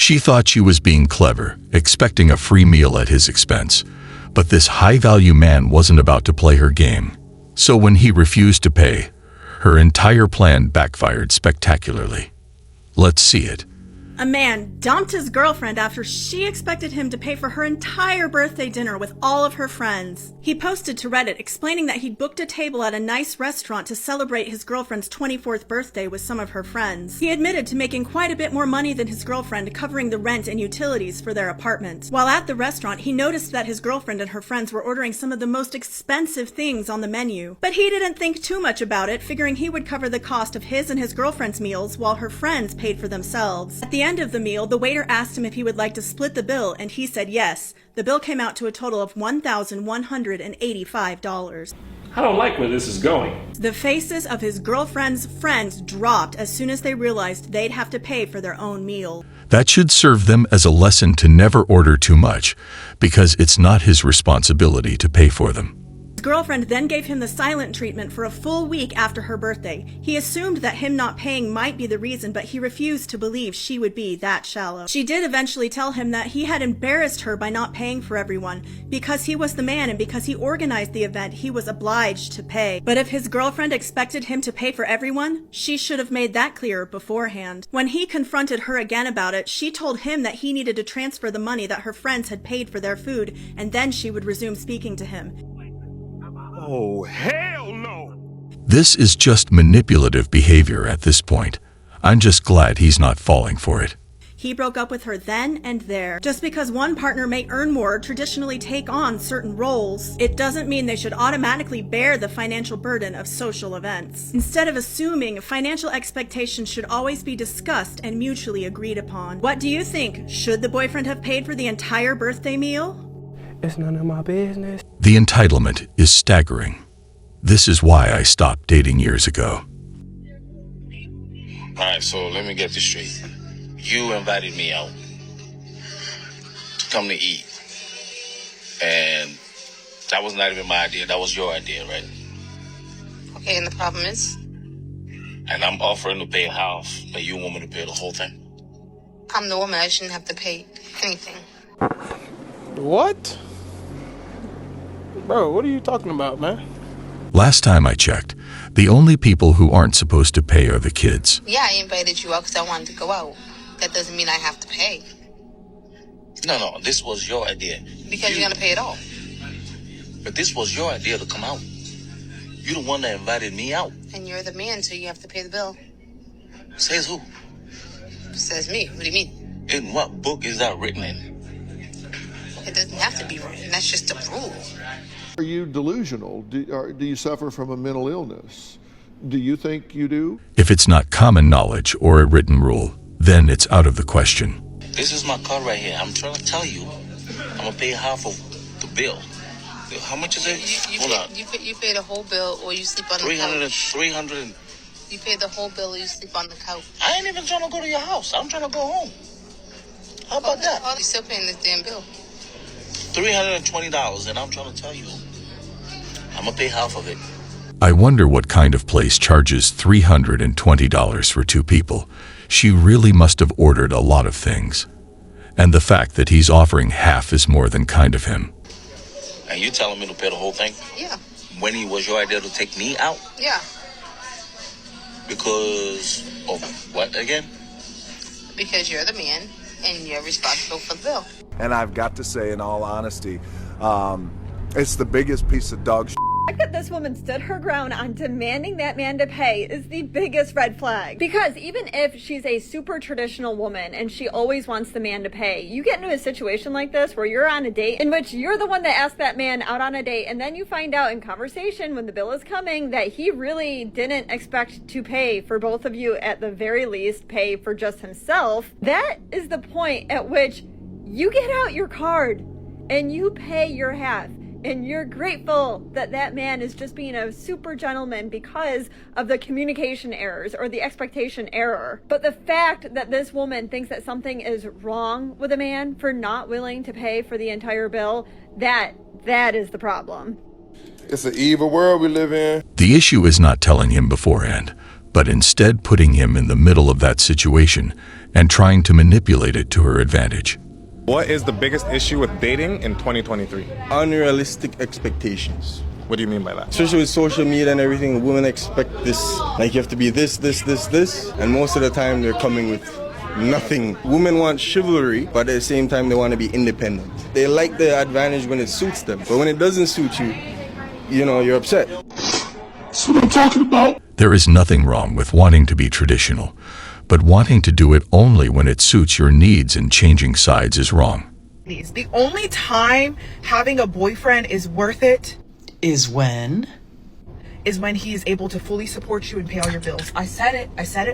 She thought she was being clever, expecting a free meal at his expense. But this high-value man wasn't about to play her game. So when he refused to pay, her entire plan backfired spectacularly. Let's see it. A man dumped his girlfriend after she expected him to pay for her entire birthday dinner with all of her friends. He posted to Reddit explaining that he'd booked a table at a nice restaurant to celebrate his girlfriend's 24th birthday with some of her friends. He admitted to making quite a bit more money than his girlfriend covering the rent and utilities for their apartment. While at the restaurant, he noticed that his girlfriend and her friends were ordering some of the most expensive things on the menu. But he didn't think too much about it, figuring he would cover the cost of his and his girlfriend's meals while her friends paid for themselves. At the end of the meal, the waiter asked him if he would like to split the bill, and he said yes. The bill came out to a total of $1,185. I don't like where this is going. The faces of his girlfriend's friends dropped as soon as they realized they'd have to pay for their own meal. That should serve them as a lesson to never order too much, because it's not his responsibility to pay for them. His girlfriend then gave him the silent treatment for a full week after her birthday. He assumed that him not paying might be the reason, but he refused to believe she would be that shallow. She did eventually tell him that he had embarrassed her by not paying for everyone. Because he was the man and because he organized the event, he was obliged to pay. But if his girlfriend expected him to pay for everyone, she should have made that clear beforehand. When he confronted her again about it, she told him that he needed to transfer the money that her friends had paid for their food, and then she would resume speaking to him. Oh, hell no! This is just manipulative behavior at this point. I'm just glad he's not falling for it. He broke up with her then and there. Just because one partner may earn more or traditionally take on certain roles, it doesn't mean they should automatically bear the financial burden of social events. Instead of assuming, financial expectations should always be discussed and mutually agreed upon. What do you think? Should the boyfriend have paid for the entire birthday meal? It's none of my business. The entitlement is staggering. This is why I stopped dating years ago. Alright, so let me get this straight. You invited me out to come to eat. And that was not even my idea. That was your idea, right? Okay, and the problem is? And I'm offering to pay half, but you want me to pay the whole thing? I'm the woman. I shouldn't have to pay anything. What? Bro, what are you talking about, man? Last time I checked, the only people who aren't supposed to pay are the kids. Yeah, I invited you out because I wanted to go out. That doesn't mean I have to pay. No, this was your idea. Because you're going to pay it all. But this was your idea to come out. You're the one that invited me out. And you're the man, so you have to pay the bill. Says who? Says me. What do you mean? In what book is that written in? It doesn't have to be written. That's just a rule. Are you delusional? Do you suffer from a mental illness? Do you think you do? If it's not common knowledge or a written rule, then it's out of the question. This is my card right here. I'm trying to tell you. I'm going to pay half of the bill. How much is it? Hold on. You pay the whole bill or you sleep on the couch. 300. You pay the whole bill or you sleep on the couch. I ain't even trying to go to your house. I'm trying to go home. How about that? You're still paying this damn bill. $320, and I'm trying to tell you, I'm going to pay half of it. I wonder what kind of place charges $320 for two people. She really must have ordered a lot of things. And the fact that he's offering half is more than kind of him. And you telling me to pay the whole thing? Yeah. When it was your idea to take me out? Yeah. Because of what again? Because you're the man and you're responsible for the bill. And I've got to say, in all honesty, it's the biggest piece of dog shit. The fact that this woman stood her ground on demanding that man to pay is the biggest red flag. Because even if she's a super traditional woman and she always wants the man to pay, you get into a situation like this where you're on a date in which you're the one that asked that man out on a date, and then you find out in conversation when the bill is coming that he really didn't expect to pay for both of you, at the very least pay for just himself. That is the point at which you get out your card and you pay your half. And you're grateful that that man is just being a super gentleman because of the communication errors or the expectation error. But the fact that this woman thinks that something is wrong with a man for not willing to pay for the entire bill, that is the problem. It's an evil world we live in. The issue is not telling him beforehand, but instead putting him in the middle of that situation and trying to manipulate it to her advantage. What is the biggest issue with dating in 2023? Unrealistic expectations. What do you mean by that? Especially with social media and everything, women expect this, like you have to be this, and most of the time they're coming with nothing. Women want chivalry, but at the same time they want to be independent. They like the advantage when it suits them, but when it doesn't suit you, you know, you're upset. That's what I'm talking about. There is nothing wrong with wanting to be traditional, but wanting to do it only when it suits your needs and changing sides is wrong. The only time having a boyfriend is worth it is when he is able to fully support you and pay all your bills. I said it.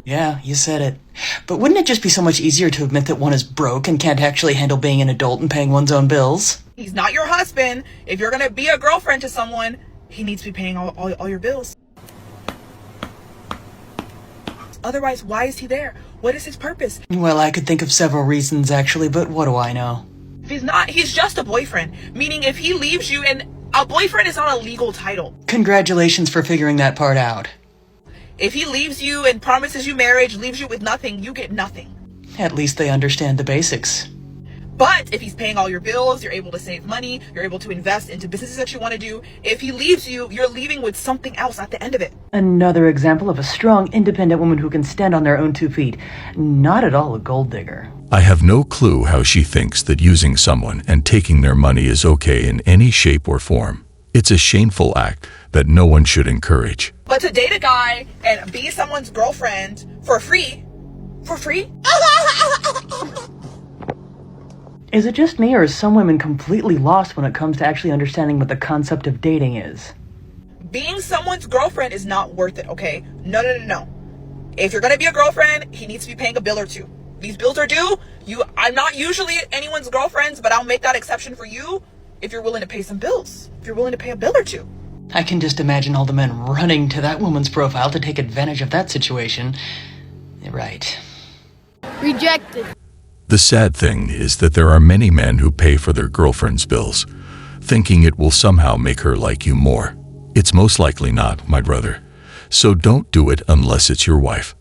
Yeah, you said it. But wouldn't it just be so much easier to admit that one is broke and can't actually handle being an adult and paying one's own bills? He's not your husband. If you're gonna be a girlfriend to someone, he needs to be paying all your bills. Otherwise, why is he there? What is his purpose? Well, I could think of several reasons actually, but what do I know? If he's not, he's just a boyfriend. Meaning if he leaves you, and a boyfriend is not a legal title. Congratulations for figuring that part out. If he leaves you and promises you marriage, leaves you with nothing, you get nothing. At least they understand the basics. But if he's paying all your bills, you're able to save money, you're able to invest into businesses that you want to do. If he leaves you, you're leaving with something else at the end of it. Another example of a strong, independent woman who can stand on their own 2 feet. Not at all a gold digger. I have no clue how she thinks that using someone and taking their money is okay in any shape or form. It's a shameful act that no one should encourage. But to date a guy and be someone's girlfriend for free? Is it just me, or is some women completely lost when it comes to actually understanding what the concept of dating is? Being someone's girlfriend is not worth it, okay? No. If you're gonna be a girlfriend, he needs to be paying a bill or two. These bills are due. I'm not usually anyone's girlfriend, but I'll make that exception for you if you're willing to pay some bills. If you're willing to pay a bill or two. I can just imagine all the men running to that woman's profile to take advantage of that situation. Right. Rejected. The sad thing is that there are many men who pay for their girlfriend's bills, thinking it will somehow make her like you more. It's most likely not, my brother. So don't do it unless it's your wife.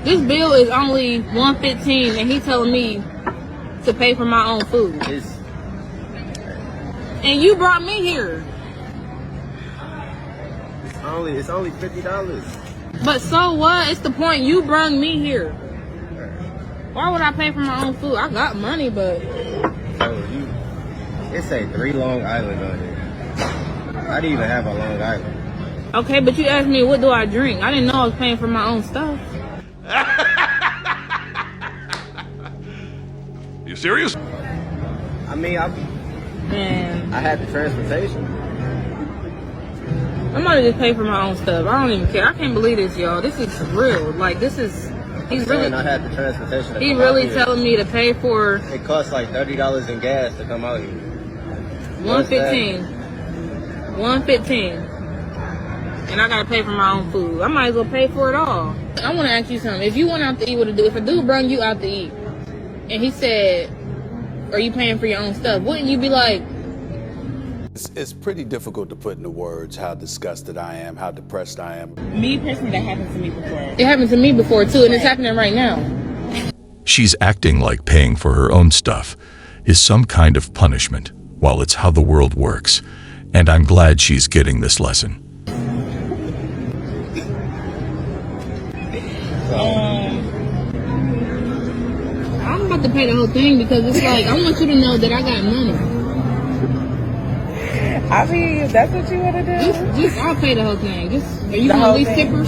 This bill is only $115, and he's telling me to pay for my own food. And you brought me here. It's only $50. But so what? It's the point. You brought me here. Why would I pay for my own food? I got money, but... It say 3 Long Island on it. I didn't even have a Long Island. Okay, but you asked me what do I drink. I didn't know I was paying for my own stuff. You serious? I mean, I had the transportation. I'm gonna just pay for my own stuff. I don't even care. I can't believe this, y'all. This is real. Like, this is... He's really... I had the transportation. He really telling me to pay for... It costs like $30 in gas to come out here. $115. And I gotta pay for my own food. I might as well pay for it all. I wanna ask you something. If you went out to eat with a dude, if a dude brought you out to eat, and he said, are you paying for your own stuff? Wouldn't you be like... It's pretty difficult to put into words how disgusted I am, how depressed I am. Me personally, that happened to me before. It happened to me before too, and it's happening right now. She's acting like paying for her own stuff is some kind of punishment, while it's how the world works. And I'm glad she's getting this lesson. I'm about to pay the whole thing because it's like, I want you to know that I got money. I mean, that's what you want to do? Just I'll pay the whole thing. Are you gonna at least tip her?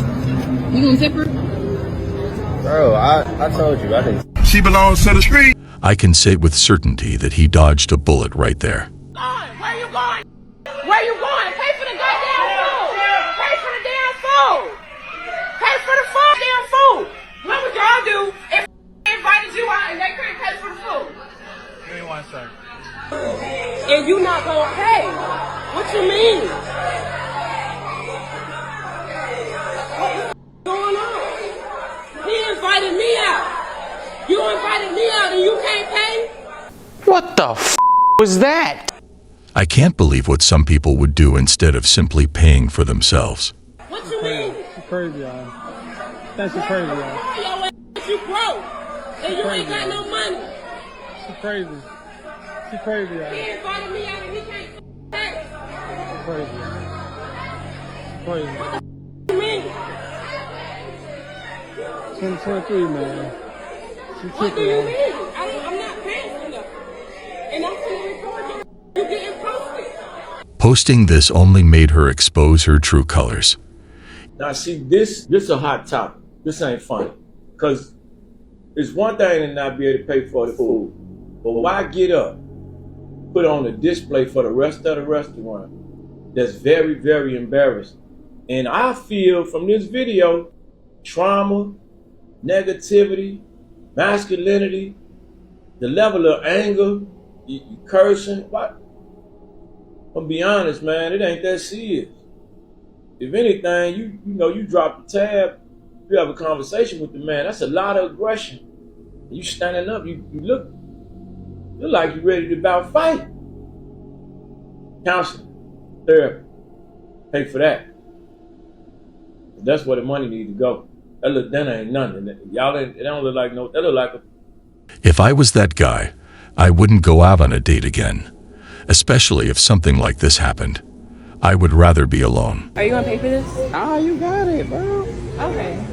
You gonna tip her? Bro, I told you, I didn't. She belongs to the street. I can say with certainty that he dodged a bullet right there. Where you going? Where you going? Pay for the goddamn food. Pay for the damn food. Pay for the damn food. What would y'all do if invited you out and they couldn't pay for the food? Give me 1 second. And you not gonna pay? What you mean? What's going on? He invited me out. You invited me out and you can't pay? What the f was that? I can't believe what some people would do instead of simply paying for themselves. What you mean? It's crazy, y'all. think she crazy, y'all. Your ass, you broke, and you ain't got no money. She crazy. She crazy, y'all. He invited me out and he can't pay. She crazy. Crazy. What the you mean? 2023, man. She What do tripping, you man. mean? I'm not paying for nothing. And I'm gonna record you getting posted. Posting this only made her expose her true colors. Now see, this a hot topic. This ain't funny. Because it's one thing to not be able to pay for the food. But why get up, put on a display for the rest of the restaurant that's very, very embarrassing? And I feel from this video, trauma, negativity, masculinity, the level of anger, you cursing, what? I'm gonna be honest, man, it ain't that serious. If anything, you drop the tab, you have a conversation with the man, that's a lot of aggression. You standing up, you look like you're ready to about fight. Counseling, therapy, pay for that. That's where the money needs to go. That ain't nothing. Y'all, it don't look like no, that look like a... If I was that guy, I wouldn't go out on a date again, especially if something like this happened. I would rather be alone. Are you gonna pay for this? Oh, you got it, bro. Okay.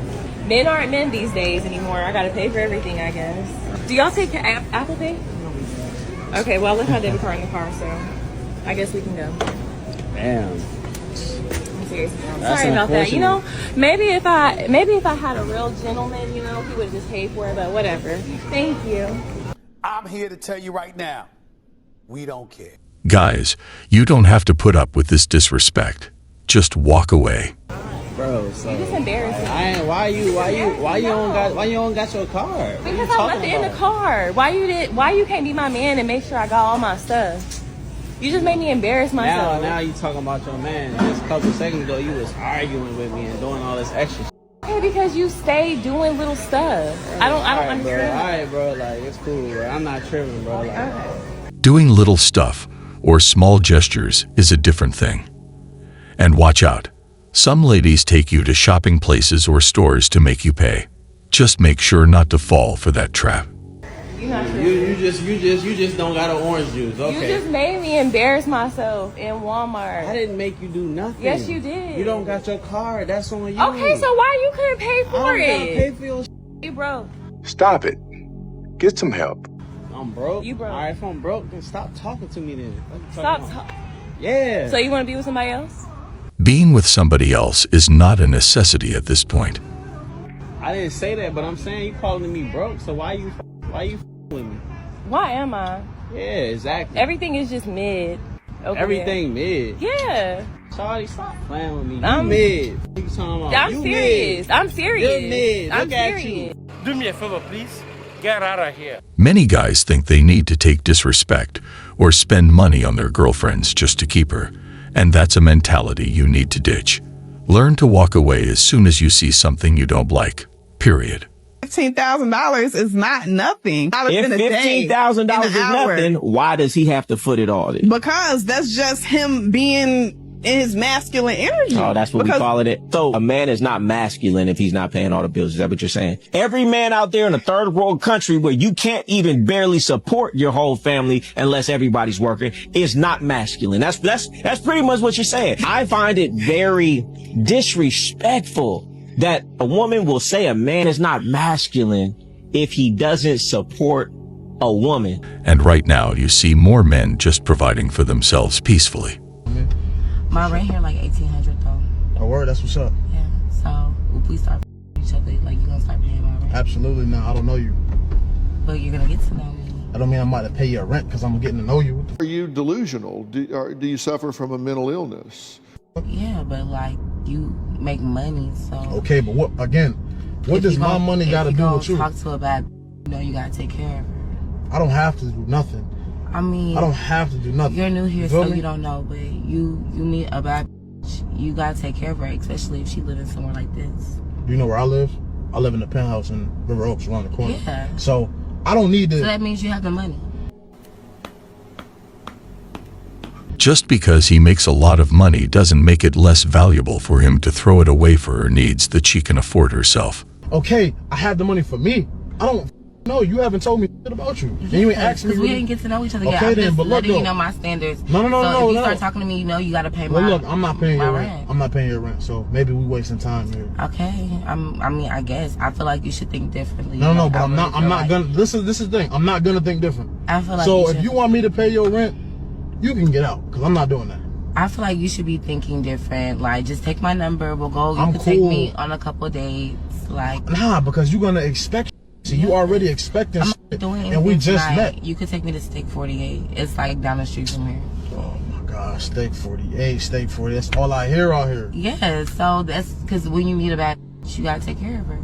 Men aren't men these days anymore. I gotta pay for everything, I guess. Do y'all take Apple Pay? Okay, well I left my debit card in the car, so I guess we can go. Damn. I'm serious. That's Sorry about that. You know, unfortunate. maybe if I had a real gentleman, he would just pay for it, but whatever. Thank you. I'm here to tell you right now, we don't care. Guys, you don't have to put up with this disrespect. Just walk away. Bro, so You just embarrassed me. why you don't got your card? What Because you I talking left it in the about? car. Why you can't be my man and make sure I got all my stuff? You just made me embarrass myself. Now you talking about your man. Just a couple seconds ago, you was arguing with me and doing all this extra. Okay, because you stay doing little stuff. I don't understand. Bro. All right, bro. Like it's cool, bro. I'm not tripping, bro. Like, Doing little stuff or small gestures is a different thing. And watch out. Some ladies take you to shopping places or stores to make you pay. Just make sure not to fall for that trap. you just don't got an orange juice. Okay. You just made me embarrass myself in Walmart. I didn't make you do nothing. Yes, you did. You don't got your card. That's on you. Okay, so why you couldn't pay for I don't it? gotta pay for your You broke. Stop it. Get some help. I'm broke. You broke. All right, if I'm broke, then stop talking to me then. What you Stop. talking about? Yeah. So you want to be with somebody else? Being with somebody else is not a necessity at this point. I didn't say that, but I'm saying you calling me broke. So why you with me? Why am I? Yeah, exactly. Everything is just mid. Okay. Everything mid. Yeah. Sorry, stop playing with me. You I'm mid. What you talking about? I'm You serious. mid. I'm serious. You're mid. I'm Look at serious. you. Do me a favor, please. Get out of here. Many guys think they need to take disrespect or spend money on their girlfriends just to keep her, and that's a mentality you need to ditch. Learn to walk away as soon as you see something you don't like. Period. $15,000 is not nothing. If $15,000 is nothing, why does he have to foot it all in? Because that's just him being in his masculine energy. Oh, that's what we call it. So a man is not masculine if he's not paying all the bills. Is that what you're saying? Every man out there in a third world country where you can't even barely support your whole family unless everybody's working is not masculine. That's pretty much what you're saying. I find it very disrespectful that a woman will say a man is not masculine if he doesn't support a woman. And right now you see more men just providing for themselves peacefully. My rent here like $1,800 though. Oh, word, that's what's up. Yeah. So if we start each other, like you gonna start paying my rent? Absolutely not. I don't know you. But you're gonna get to know me. I don't mean I'm about to pay your rent because I'm getting to know you. Are you delusional? Do you suffer from a mental illness? Yeah, but like you make money, so. Okay, but what does my money got to do with you? Talk to her about, you gotta take care of her. I don't have to do nothing. I mean, I don't have to do nothing. You're new here, so me? you don't know, but you meet a bad bitch, you gotta take care of her, especially if she living somewhere like this. Do you know where I live? I live in the penthouse in River Oaks around the corner. Yeah. So I don't need to. So that means you have the money. Just because he makes a lot of money doesn't make it less valuable for him to throw it away for her needs that she can afford herself. Okay, I have the money for me. I don't know. You haven't told me shit about you. And you ain't asked me. Because we didn't get to know each other yet. Okay, I'm then, just but look, letting you though. know my standards. No. So if you start talking to me, you know you got to pay my Well, look, I'm not paying my your rent. I'm not paying your rent. So maybe we wasting time here. Okay. I mean, I guess. I feel like you should think differently. No, Like, but I'm not like, gonna. This is the thing. I'm not gonna think different. I feel like so you if you want me to pay your rent, you can get out, because I'm not doing that. I feel like you should be thinking different. Like, just take my number. We'll go. You I'm can take cool. me on a couple dates. Like, Nah, because you're gonna expect. See, you already expecting I'm shit, not doing anything and we just tonight. met. You could take me to Steak 48. It's like down the street from here. Oh my gosh, Steak 48, Steak 40. That's all I hear out here. Yeah, so that's because when you meet a bad bitch, you gotta take care of her.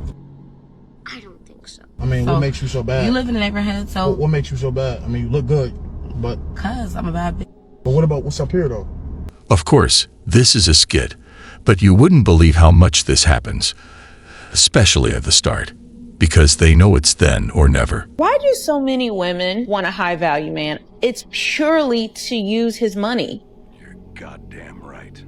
I mean, So, what makes you so bad? You live in the neighborhood, so What makes you so bad? I mean, you look good, but. Cause I'm a bad bitch. But what about what's up here though? Of course, this is a skit, but you wouldn't believe how much this happens, especially at the start, because they know it's then or never. Why do so many women want a high value man? It's purely to use his money. Goddamn right.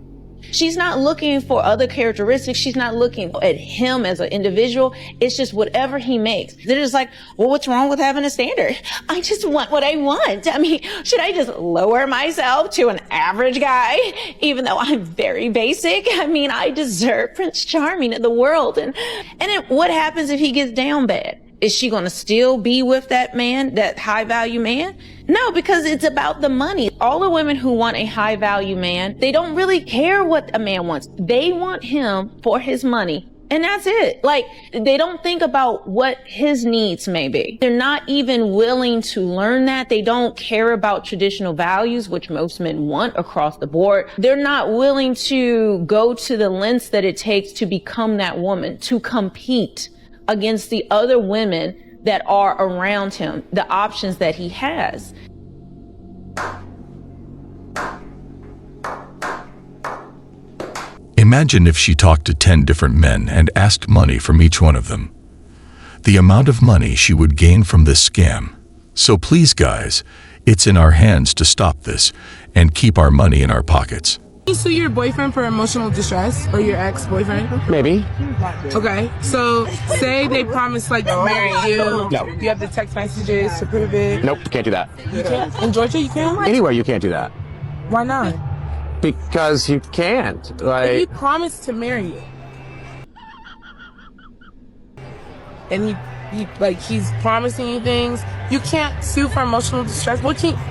She's not looking for other characteristics. She's not looking at him as an individual. It's just whatever he makes. They're just like, well, what's wrong with having a standard? I just want what I want. I mean, should I just lower myself to an average guy, even though I'm very basic? I mean, I deserve Prince Charming of the world. And then what happens if he gets down bad? Is she going to still be with that man, that high value man? No, because it's about the money. All the women who want a high value man, they don't really care what a man wants. They want him for his money. And that's it. Like, they don't think about what his needs may be. They're not even willing to learn that. They don't care about traditional values, which most men want across the board. They're not willing to go to the lengths that it takes to become that woman, to compete against the other women that are around him, the options that he has. Imagine if she talked to 10 different men and asked money from each one of them. The amount of money she would gain from this scam. So please, guys, it's in our hands to stop this and keep our money in our pockets. You sue your boyfriend for emotional distress, or your ex-boyfriend? Maybe. Okay, so say they promise like to marry you. No. You have the text messages to prove it. Nope, can't do that. You can't? In Georgia, you can't? Anywhere you can't do that. Why not? Because you can't. If he promised to marry you, and he's promising you things, you can't sue for emotional distress.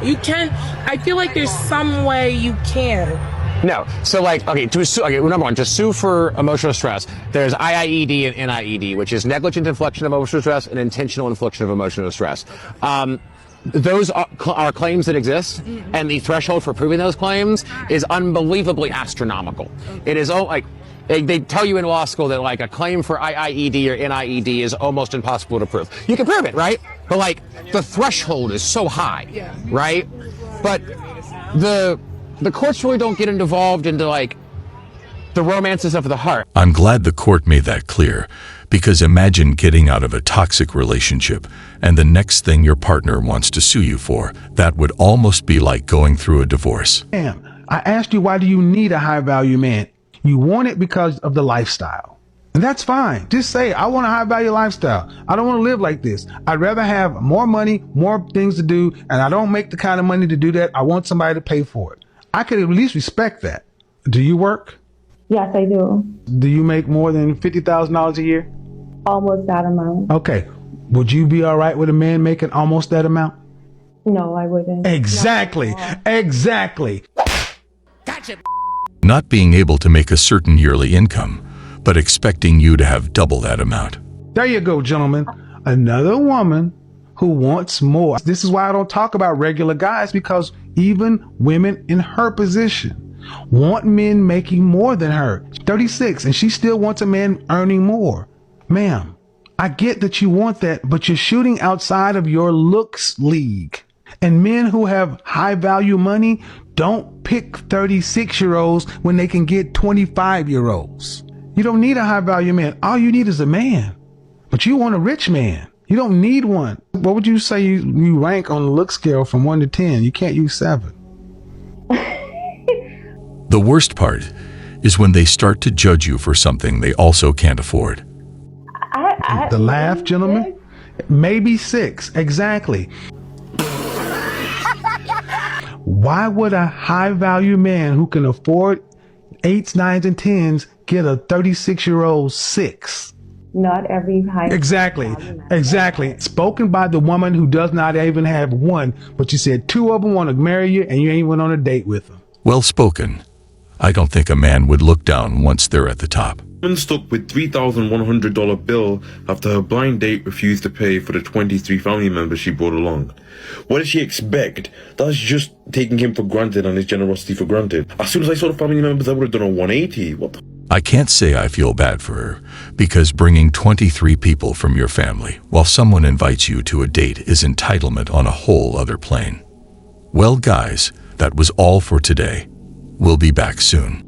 You can? I feel like there's some way you can. No. So number one, to sue for emotional stress, there's IIED and NIED, which is negligent infliction of emotional stress and intentional infliction of emotional distress. Those are claims that exist, and the threshold for proving those claims is unbelievably astronomical. It is they tell you in law school that like a claim for IIED or NIED is almost impossible to prove. You can prove it, right? But the threshold is so high, right? But the courts really don't get involved into the romances of the heart. I'm glad the court made that clear, because imagine getting out of a toxic relationship and the next thing your partner wants to sue you for. That would almost be like going through a divorce. Ma'am, I asked you, why do you need a high value man? You want it because of the lifestyle. And that's fine. Just say, I want a high value lifestyle. I don't want to live like this. I'd rather have more money, more things to do, and I don't make the kind of money to do that. I want somebody to pay for it. I could at least respect that. Do you work? Yes, I do. Do you make more than $50,000 a year? Almost that amount. Okay. Would you be all right with a man making almost that amount? No, I wouldn't. Exactly. Exactly. Gotcha. Not being able to make a certain yearly income, but expecting you to have double that amount. There you go, gentlemen. Another woman who wants more. This is why I don't talk about regular guys, because even women in her position want men making more than her. She's 36 and she still wants a man earning more. Ma'am, I get that you want that, but you're shooting outside of your looks league. And men who have high value money don't pick 36-year-olds when they can get 25-year-olds. You don't need a high value man. All you need is a man. But you want a rich man. You don't need one. What would you say you rank on the look scale from 1 to 10? You can't use 7. The worst part is when they start to judge you for something they also can't afford. The laugh, gentlemen? Maybe 6, exactly. Why would a high-value man who can afford 8s, 9s, and 10s get a 36-year-old 6? Not every high. Exactly. Spoken by the woman who does not even have 1, but you said 2 of them want to marry you and you ain't went on a date with them. Well spoken. I don't think a man would look down once they're at the top. Woman stuck with $3,100 bill after her blind date refused to pay for the 23 family members she brought along. What did she expect? That's just taking him for granted and his generosity for granted. As soon as I saw the family members, I would have done a 180. What the? I can't say I feel bad for her, because bringing 23 people from your family while someone invites you to a date is entitlement on a whole other plane. Well, guys, that was all for today. We'll be back soon.